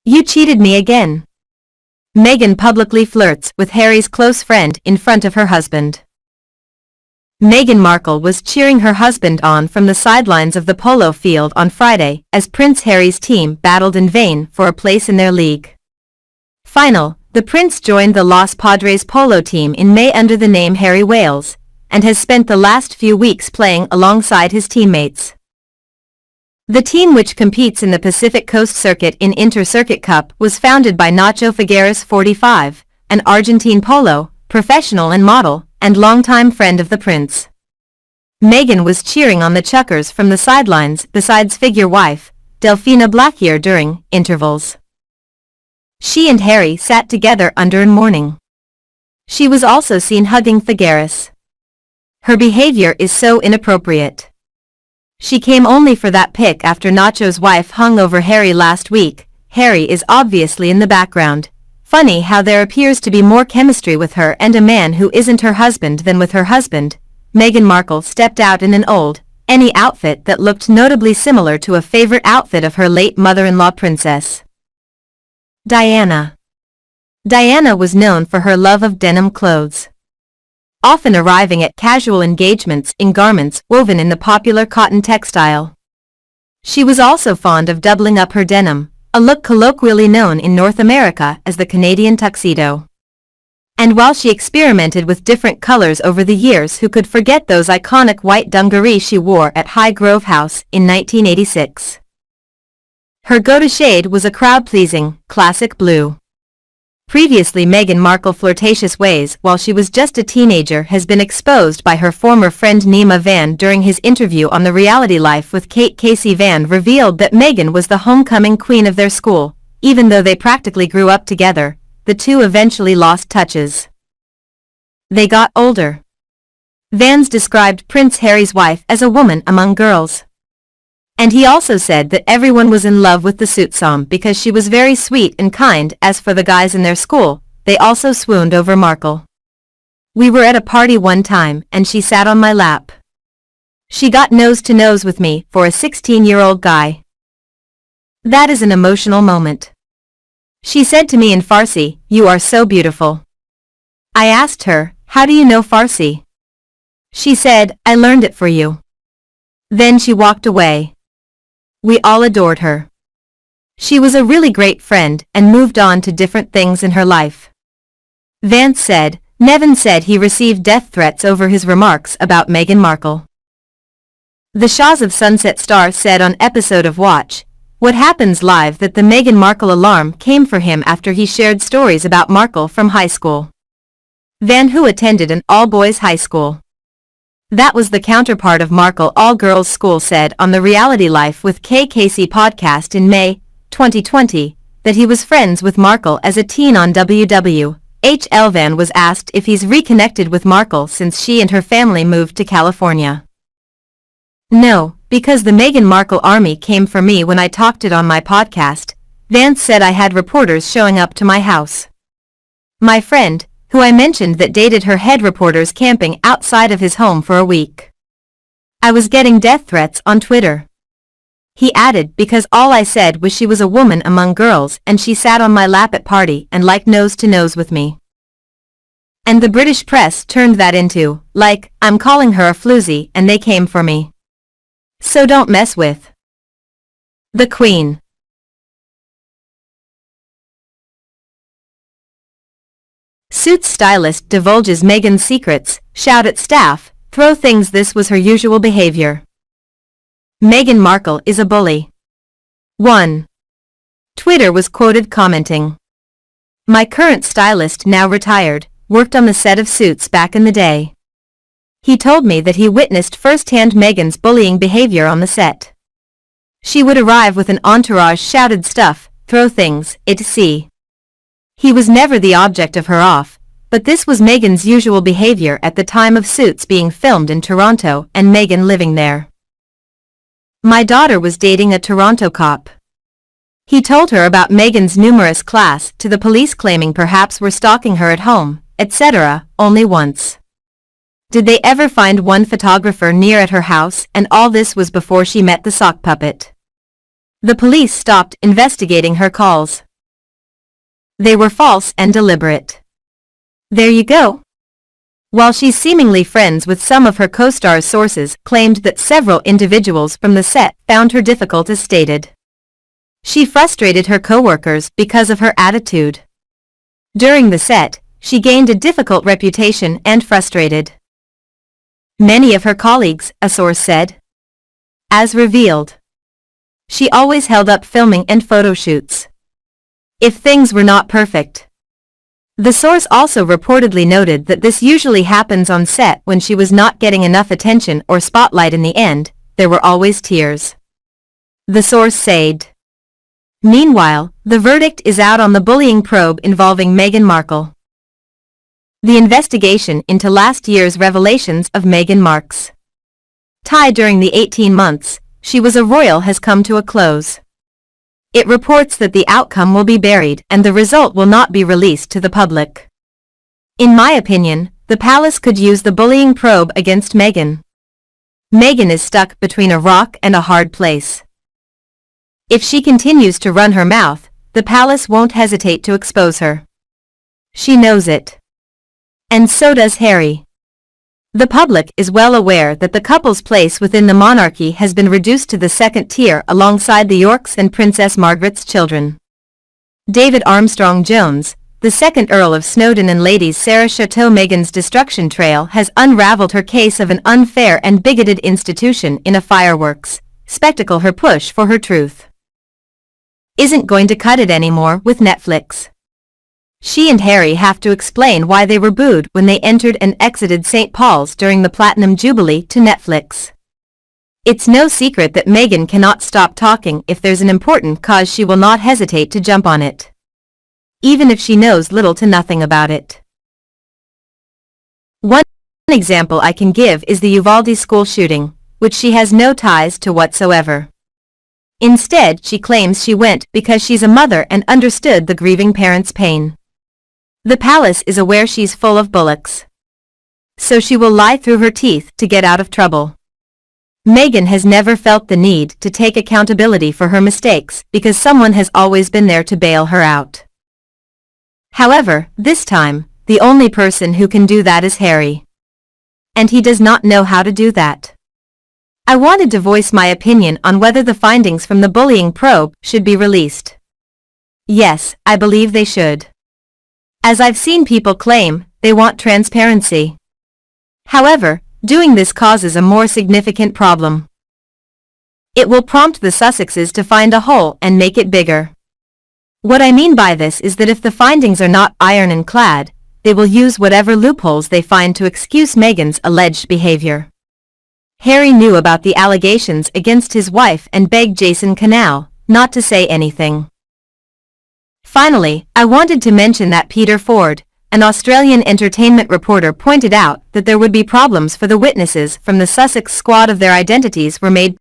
You cheated me again. Meghan publicly flirts with Harry's close friend in front of her husband. Meghan Markle was cheering her husband on from the sidelines of the polo field on Friday as Prince Harry's team battled in vain for a place in their league final. The prince joined the Los Padres polo team in May under the name Harry Wales, and has spent the last few weeks playing alongside his teammates. The team, which competes in the Pacific Coast Circuit in Inter-Circuit Cup, was founded by Nacho Figueres, 45, an Argentine polo professional and model, and longtime friend of the prince. Meghan was cheering on the Chuckers from the sidelines besides figure wife, Delphina Blackyer, during intervals. She and Harry sat together under mourning. She was also seen hugging Figueres. Her behavior is so inappropriate. She came only for that pic after Nacho's wife hung over Harry last week. Harry is obviously in the background. Funny how there appears to be more chemistry with her and a man who isn't her husband than with her husband. Meghan Markle stepped out in an any outfit that looked notably similar to a favorite outfit of her late mother-in-law Princess Diana. Diana was known for her love of denim clothes, often arriving at casual engagements in garments woven in the popular cotton textile. She was also fond of doubling up her denim, a look colloquially known in North America as the Canadian tuxedo. And while she experimented with different colors over the years, who could forget those iconic white dungarees she wore at Highgrove House in 1986? Her go-to shade was a crowd-pleasing, classic blue. Previously, Meghan Markle's flirtatious ways while she was just a teenager has been exposed by her former friend Nima Van. During his interview on The Reality Life with Kate Casey, Van revealed that Meghan was the homecoming queen of their school. Even though they practically grew up together, the two eventually lost touches. They got older. Vans described Prince Harry's wife as a woman among girls. And he also said that everyone was in love with the Suitsam because she was very sweet and kind. As for the guys in their school, they also swooned over Markle. We were at a party one time and she sat on my lap. She got nose to nose with me for a 16-year-old guy. That is an emotional moment. She said to me in Farsi, "You are so beautiful." I asked her, "How do you know Farsi?" She said, "I learned it for you." Then she walked away. We all adored her. She was a really great friend and moved on to different things in her life. Vance said. Nevin said he received death threats over his remarks about Meghan Markle. The Shahs of Sunset star said on episode of Watch What Happens Live that the Meghan Markle alarm came for him after he shared stories about Markle from high school. Van, who attended an all-boys high school. That was the counterpart of Markle all-girls school, said on the Reality Life with KKC podcast in May 2020 that he was friends with Markle as a teen on WWHL. Van was asked if he's reconnected with Markle since she and her family moved to California. No, because the Meghan Markle army came for me when I talked it on my podcast. Vance said I had reporters showing up to my house. My friend, who I mentioned that dated her, had reporters camping outside of his home for a week. I was getting death threats on Twitter. He added, because all I said was she was a woman among girls and she sat on my lap at party and like nose to nose with me. And the British press turned that into, like, I'm calling her a floozy and they came for me. So don't mess with the Queen. Suits stylist divulges Meghan's secrets, shout at staff, throw things. This was her usual behavior. Meghan Markle is a bully. 1. Twitter was quoted commenting, "My current stylist, now retired, worked on the set of Suits back in the day. He told me that he witnessed firsthand Meghan's bullying behavior on the set. She would arrive with an entourage, shouted stuff, throw things, etc. He was never the object of her off, but this was Meghan's usual behavior at the time of Suits being filmed in Toronto and Meghan living there. My daughter was dating a Toronto cop. He told her about Meghan's numerous class to the police, claiming perhaps were stalking her at home, etc., only once. Did they ever find one photographer near at her house, and all this was before she met the sock puppet. The police stopped investigating her calls. They were false and deliberate. There you go. While she's seemingly friends with some of her co-stars, sources claimed that several individuals from the set found her difficult, as stated. She frustrated her co-workers because of her attitude. During the set, she gained a difficult reputation and frustrated many of her colleagues, a source said. As revealed, she always held up filming and photo shoots if things were not perfect. The source also reportedly noted that this usually happens on set when she was not getting enough attention or spotlight. In the end, there were always tears, the source said. Meanwhile, the verdict is out on the bullying probe involving Meghan Markle. The investigation into last year's revelations of Meghan Markle's tie during the 18 months she was a royal has come to a close. It reports that the outcome will be buried and the result will not be released to the public. In my opinion, the palace could use the bullying probe against Meghan. Meghan is stuck between a rock and a hard place. If she continues to run her mouth, the palace won't hesitate to expose her. She knows it. And so does Harry. The public is well aware that the couple's place within the monarchy has been reduced to the second tier alongside the Yorks and Princess Margaret's children. David Armstrong-Jones, the second Earl of Snowdon, and Lady Sarah Chateau. Meghan's destruction trail has unraveled her case of an unfair and bigoted institution in a fireworks spectacle. Her push for her truth isn't going to cut it anymore with Netflix. She and Harry have to explain why they were booed when they entered and exited St. Paul's during the Platinum Jubilee to Netflix. It's no secret that Meghan cannot stop talking. If there's an important cause, she will not hesitate to jump on it, even if she knows little to nothing about it. One example I can give is the Uvalde school shooting, which she has no ties to whatsoever. Instead, she claims she went because she's a mother and understood the grieving parents' pain. The palace is aware she's full of bullocks, so she will lie through her teeth to get out of trouble. Meghan has never felt the need to take accountability for her mistakes because someone has always been there to bail her out. However, this time, the only person who can do that is Harry. And he does not know how to do that. I wanted to voice my opinion on whether the findings from the bullying probe should be released. Yes, I believe they should. As I've seen people claim, they want transparency. However, doing this causes a more significant problem. It will prompt the Sussexes to find a hole and make it bigger. What I mean by this is that if the findings are not ironclad, they will use whatever loopholes they find to excuse Meghan's alleged behavior. Harry knew about the allegations against his wife and begged Jason Canal not to say anything. Finally, I wanted to mention that Peter Ford, an Australian entertainment reporter, pointed out that there would be problems for the witnesses from the Sussex squad if their identities were made